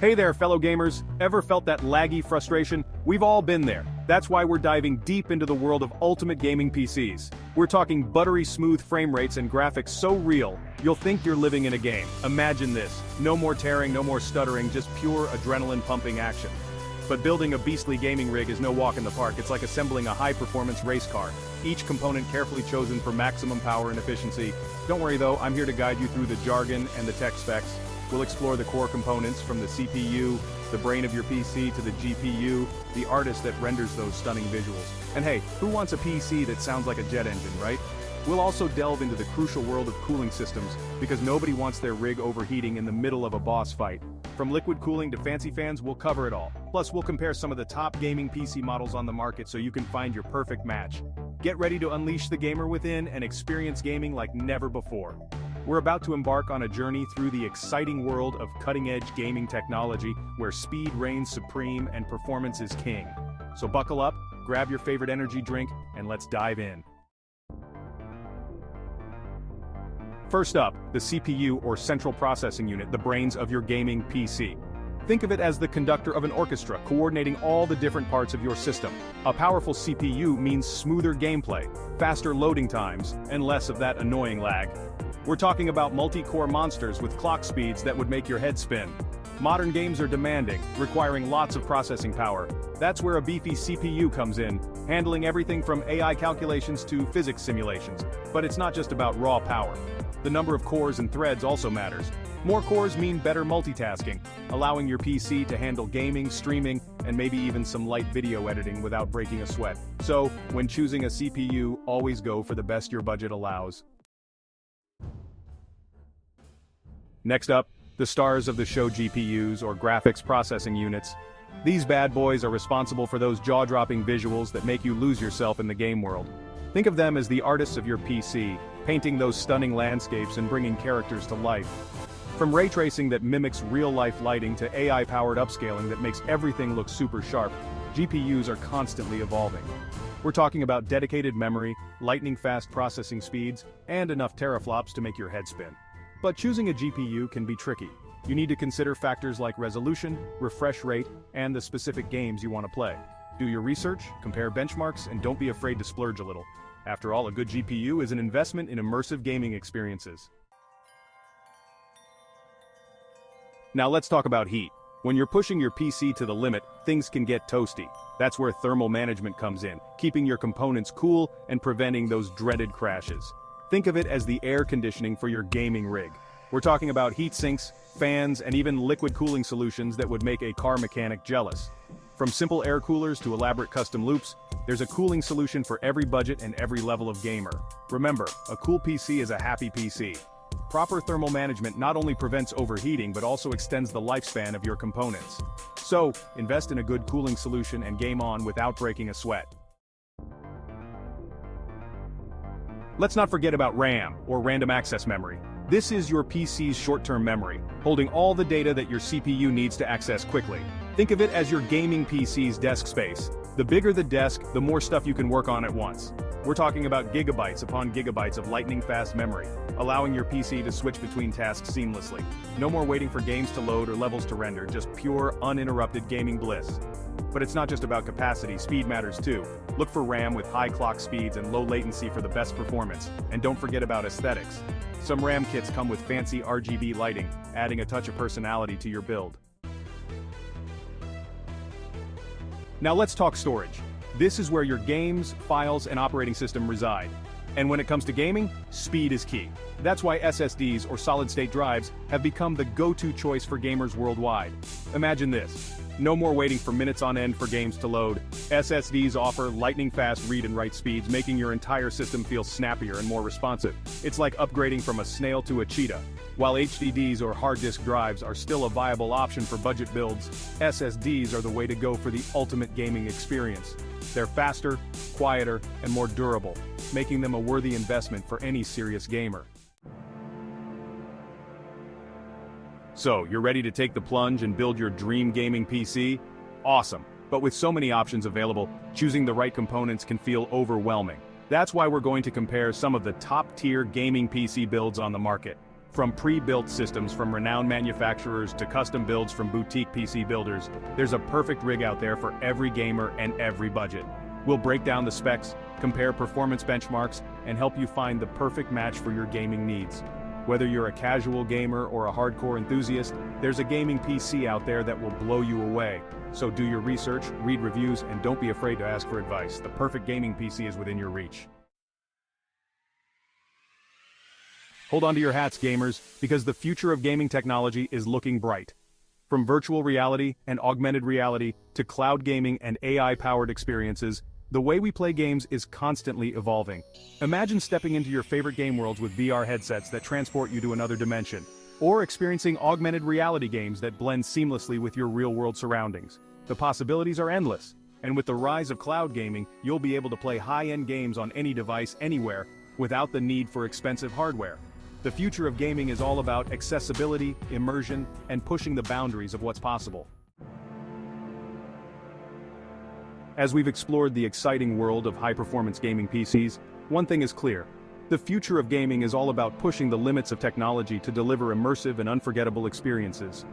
Hey there, fellow gamers. Ever felt that laggy frustration? We've all been there. That's why we're diving deep into the world of ultimate gaming PCs. We're talking buttery smooth frame rates and graphics so real, you'll think you're living in a game. Imagine this. No more tearing, no more stuttering, just pure adrenaline-pumping action. But building a beastly gaming rig is no walk in the park. It's like assembling a high-performance race car. Each component carefully chosen for maximum power and efficiency. Don't worry though, I'm here to guide you through the jargon and the tech specs. We'll explore the core components from the CPU, the brain of your PC to the GPU, the artist that renders those stunning visuals. And hey, who wants a PC that sounds like a jet engine, right? We'll also delve into the crucial world of cooling systems, because nobody wants their rig overheating in the middle of a boss fight. From liquid cooling to fancy fans, we'll cover it all. Plus, we'll compare some of the top gaming PC models on the market so you can find your perfect match. Get ready to unleash the gamer within and experience gaming like never before. We're about to embark on a journey through the exciting world of cutting-edge gaming technology where speed reigns supreme and performance is king. So buckle up, grab your favorite energy drink, and let's dive in. First up, the CPU or central processing unit, the brains of your gaming PC. Think of it as the conductor of an orchestra, coordinating all the different parts of your system. A powerful CPU means smoother gameplay, faster loading times, and less of that annoying lag. We're talking about multi-core monsters with clock speeds that would make your head spin. Modern games are demanding, requiring lots of processing power. That's where a beefy CPU comes in, handling everything from AI calculations to physics simulations. But it's not just about raw power. The number of cores and threads also matters. More cores mean better multitasking, allowing your PC to handle gaming, streaming, and maybe even some light video editing without breaking a sweat. So, when choosing a CPU, always go for the best your budget allows. Next up, the stars of the show, GPUs or graphics processing units. These bad boys are responsible for those jaw-dropping visuals that make you lose yourself in the game world. Think of them as the artists of your PC, painting those stunning landscapes and bringing characters to life. From ray tracing that mimics real-life lighting to AI-powered upscaling that makes everything look super sharp, GPUs are constantly evolving. We're talking about dedicated memory, lightning-fast processing speeds, and enough teraflops to make your head spin. But choosing a GPU can be tricky. You need to consider factors like resolution, refresh rate, and the specific games you want to play. Do your research, compare benchmarks, and don't be afraid to splurge a little. After all, a good GPU is an investment in immersive gaming experiences. Now let's talk about heat. When you're pushing your PC to the limit, things can get toasty. That's where thermal management comes in, keeping your components cool and preventing those dreaded crashes. Think of it as the air conditioning for your gaming rig. We're talking about heat sinks, fans, and even liquid cooling solutions that would make a car mechanic jealous. From simple air coolers to elaborate custom loops, there's a cooling solution for every budget and every level of gamer. Remember, a cool PC is a happy PC. Proper thermal management not only prevents overheating but also extends the lifespan of your components. So, invest in a good cooling solution and game on without breaking a sweat. Let's not forget about RAM, or random access memory. This is your PC's short-term memory, holding all the data that your CPU needs to access quickly. Think of it as your gaming PC's desk space. The bigger the desk, the more stuff you can work on at once. We're talking about gigabytes upon gigabytes of lightning-fast memory, allowing your PC to switch between tasks seamlessly. No more waiting for games to load or levels to render, just pure, uninterrupted gaming bliss. But it's not just about capacity, speed matters too. Look for RAM with high clock speeds and low latency for the best performance. And don't forget about aesthetics. Some RAM kits come with fancy RGB lighting, adding a touch of personality to your build. Now let's talk storage. This is where your games, files, and operating system reside. And when it comes to gaming, speed is key. That's why SSDs, or solid-state drives, have become the go-to choice for gamers worldwide. Imagine this. No more waiting for minutes on end for games to load. SSDs offer lightning-fast read and write speeds, making your entire system feel snappier and more responsive. It's like upgrading from a snail to a cheetah. While HDDs or hard disk drives are still a viable option for budget builds, SSDs are the way to go for the ultimate gaming experience. They're faster, quieter, and more durable, making them a worthy investment for any serious gamer. So, you're ready to take the plunge and build your dream gaming PC? Awesome! But with so many options available, choosing the right components can feel overwhelming. That's why we're going to compare some of the top-tier gaming PC builds on the market. From pre-built systems from renowned manufacturers to custom builds from boutique PC builders, there's a perfect rig out there for every gamer and every budget. We'll break down the specs, compare performance benchmarks, and help you find the perfect match for your gaming needs. Whether you're a casual gamer or a hardcore enthusiast, there's a gaming PC out there that will blow you away. So do your research, read reviews, and don't be afraid to ask for advice. The perfect gaming PC is within your reach. Hold on to your hats, gamers, because the future of gaming technology is looking bright. From virtual reality and augmented reality to cloud gaming and AI-powered experiences, the way we play games is constantly evolving. Imagine stepping into your favorite game worlds with VR headsets that transport you to another dimension, or experiencing augmented reality games that blend seamlessly with your real-world surroundings. The possibilities are endless, and with the rise of cloud gaming, you'll be able to play high-end games on any device anywhere without the need for expensive hardware. The future of gaming is all about accessibility, immersion, and pushing the boundaries of what's possible. As we've explored the exciting world of high-performance gaming PCs, one thing is clear. The future of gaming is all about pushing the limits of technology to deliver immersive and unforgettable experiences.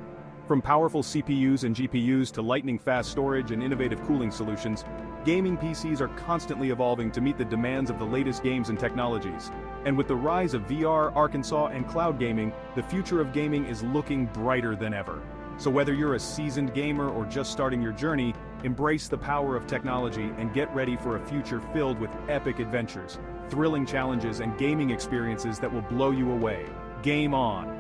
From powerful CPUs and GPUs to lightning-fast storage and innovative cooling solutions, gaming PCs are constantly evolving to meet the demands of the latest games and technologies. And with the rise of VR, Arkansas, and cloud gaming, the future of gaming is looking brighter than ever. So whether you're a seasoned gamer or just starting your journey, embrace the power of technology and get ready for a future filled with epic adventures, thrilling challenges, and gaming experiences that will blow you away. Game on!